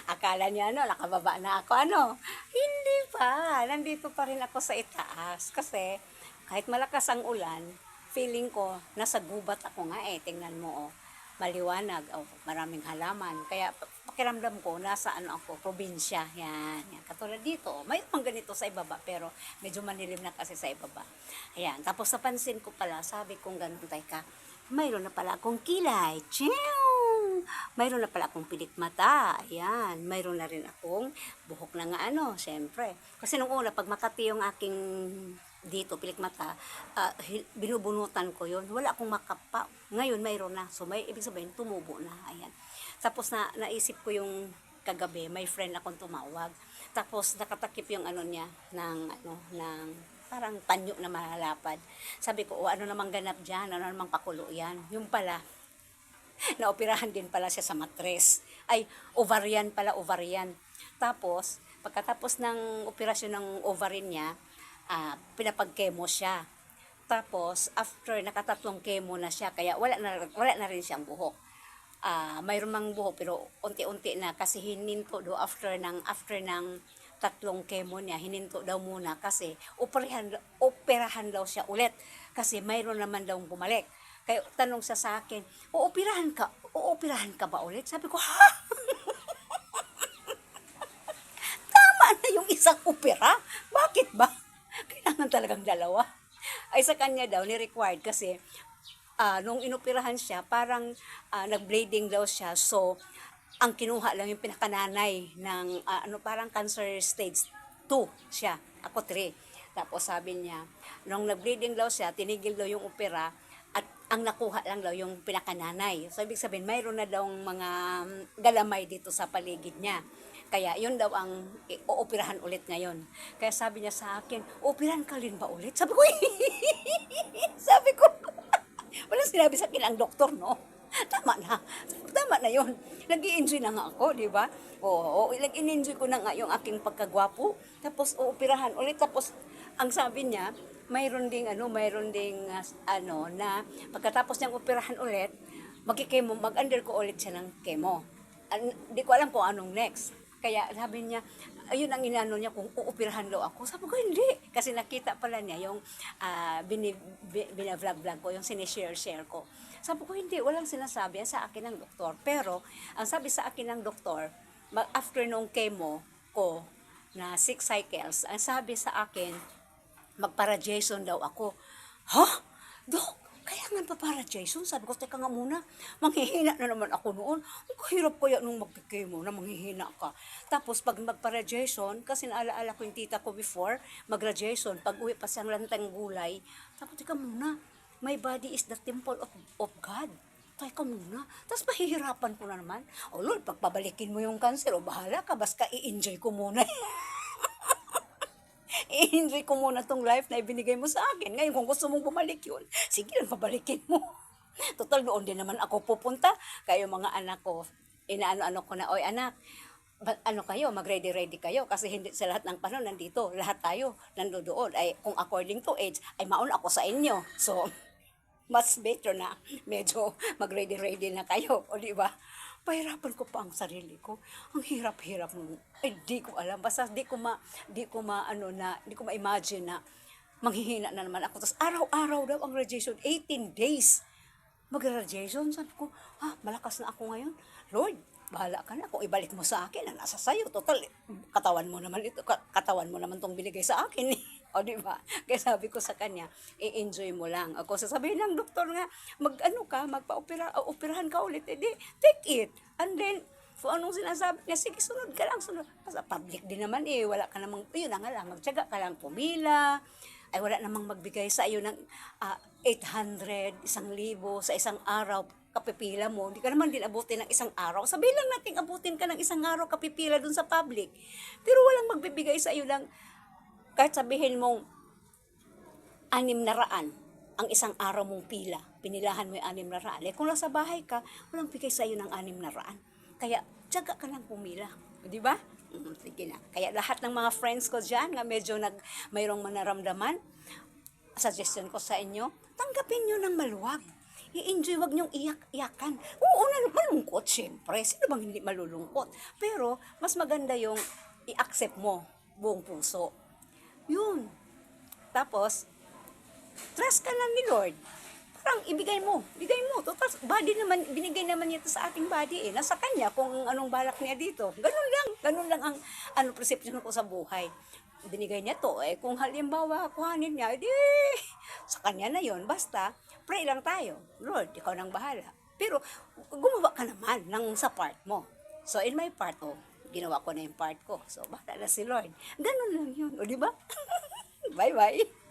Akala niya nakababa na ako, Hindi pa, nandito pa rin ako sa itaas. Kasi, kahit malakas ang ulan, feeling ko, nasa gubat ako nga tingnan mo, maliwanag, maraming halaman. Kaya, pakiramdam ko, nasa ako, probinsya, yan. Katulad dito, may pang ganito sa ibaba, pero medyo manilim na kasi sa ibaba. Ayan, tapos napansin ko pala, sabi kong ganun, teka, mayroon na pala akong kilay. Chiyong! Mayroon na pala akong pilik mata. Ayan. Mayroon na rin akong buhok na nga syempre. Kasi nung una, pag Makati yung aking dito, pilik mata, binubunutan ko yon. Wala akong makapa. Ngayon, mayroon na. So, ibig sabihin, tumubo na. Ayan. Tapos, naisip ko yung kagabi, may friend akong tumawag. Tapos, nakatakip yung niya, ng parang panyo na malalapad. Sabi ko, ano namang ganap dyan? Ano namang pakulo yan? Yung pala, naoperahan din pala siya sa matres. Ay, ovarian pala, ovarian. Tapos, pagkatapos ng operasyon ng ovarian niya, pinapag-chemo siya. Tapos, after nakatatlong chemo na siya, kaya wala na rin siyang buhok. Mayroon mang buhok, pero unti-unti na kasi hininto do after ng tatlong chemo niya, hininto daw muna kasi operahan daw siya ulit kasi mayroon naman daw bumalik. Kaya tanong siya sa akin, uoperahan ka ba ulit? Sabi ko, ha? Tama na yung isang opera? Bakit ba? Kailangan talagang dalawa. Ay sa kanya daw, ni-required kasi nung inoperahan siya, parang nag-bleeding daw siya. So, ang kinuha lang yung pinakananay ng parang cancer stage 2 siya. Ako 3. Tapos sabi niya, nung nag-bleeding daw siya, tinigil daw yung opera at ang nakuha lang daw yung pinakananay. So, ibig sabihin, mayroon na daw mga galamay dito sa paligid niya. Kaya, yun daw ang uoperahan ulit ngayon. Kaya sabi niya sa akin, operahan ka rin ba ulit? Sabi ko, sabi ko, walang sinabi sa akin ang doktor, no? Tama na yun. Nag-i-enjoy na nga ako, di ba? Oo, nag-i-enjoy ko na nga yung aking pagkagwapo. Tapos, uoperahan ulit. Tapos, ang sabi niya, mayroon ding na pagkatapos niyang operahan ulit, mag-under ko ulit siya ng chemo. Hindi ko alam kung anong next. Kaya sabi niya, ayun ang inano niya kung uoperahan daw ako. Sabi ko, hindi. Kasi nakita pala niya yung binavlog ko, yung sinishare ko. Sabi ko, hindi, walang sinasabi sa akin ng doktor. Pero, ang sabi sa akin ng doktor, after nung chemo ko, na 6 cycles, ang sabi sa akin, magpa-radiation daw ako. Ha? Dok, kaya nga pa-radiation? Sabi ko, teka nga muna, manghihina na naman ako noon. Ang kahirap kaya nung mag-chemo na manghihina ka. Tapos, pag magpa-radiation, kasi naalaala ko yung tita ko before, mag-radiation, pag uwi pa siyang lantang gulay, sabi ko, teka muna, my body is the temple of God. Teka muna. Tapos mahihirapan ko na naman. O Lord, pagpabalikin mo yung cancer, bahala ka, basta i-enjoy ko muna. I-enjoy ko muna tong life na ibinigay mo sa akin. Ngayon, kung gusto mong bumalik yun, sige lang, pabalikin mo. Total, doon din naman ako pupunta. Kayo mga anak ko, inaano ko na, oy anak, kayo, mag-ready kayo kasi hindi sa lahat ng panahon nandito, lahat tayo nandoon. Ay, kung according to age, ay mauna ako sa inyo. So, mas better na medyo mag-ready na kayo, o di ba? Pahirapan ko pa ang sarili ko. Ang hirap-hirap nung, di ko alam. Basta di ko ma-imagine na manghihina na naman ako. Tapos araw-araw daw ang radiation, 18 days. Mag-radiation, sabi ko, malakas na ako ngayon. Lord, bahala ka na kung ibalik mo sa akin, nasa sayo. Total, katawan mo naman tong binigay sa akin. O, di ba? Kaya sabi ko sa kanya, i-enjoy mo lang. Ako sasabihin ng doktor nga, operahan ka ulit. Take it. And then, kung anong sinasabi niya, sige, sunod ka lang. Sa public din naman wala ka namang, yun na nga lang, magtyaga ka lang pumila. Ay, wala namang magbigay sa iyo ng 800, 1,000 sa isang araw, kapipila mo, hindi ka naman din abutin ng isang araw. Sabihin lang natin, abutin ka ng isang araw, kapipila dun sa public. Pero walang magbibigay sa iyo ng, kahit sabihin mong 600 ang isang araw mong pila, pinilahan mo yung 600. Kung nasa bahay ka, walang bigay sa iyo ng 600. Kaya, tiyaga ka lang pumila. Di ba? Sige na. Kaya lahat ng mga friends ko dyan, nga medyo mayroong manaramdaman, suggestion ko sa inyo, tanggapin nyo ng maluwag. I-enjoy, wag nyong iyak-iyakan. Oo, malungkot. syempre. Sino bang hindi malulungkot? Pero, mas maganda yung i-accept mo buong puso. Yun. Tapos, trust ka lang ni Lord. Parang ibigay mo. Bigay mo. Total, body naman, binigay naman niya ito sa ating body eh. Nasa kanya kung anong balak niya dito. Ganun lang. Ganun lang ang perception ko sa buhay. Binigay niya to eh. Kung halimbawa, kuhanin niya, edi, sa kanya na yon. Basta, pray lang tayo. Lord, ikaw nang bahala. Pero, gumawa ka naman sa part mo. So, in my part, ginawa ko na yung part ko. So, bahala na si Lord. Ganun lang yun. O, di ba? Bye-bye.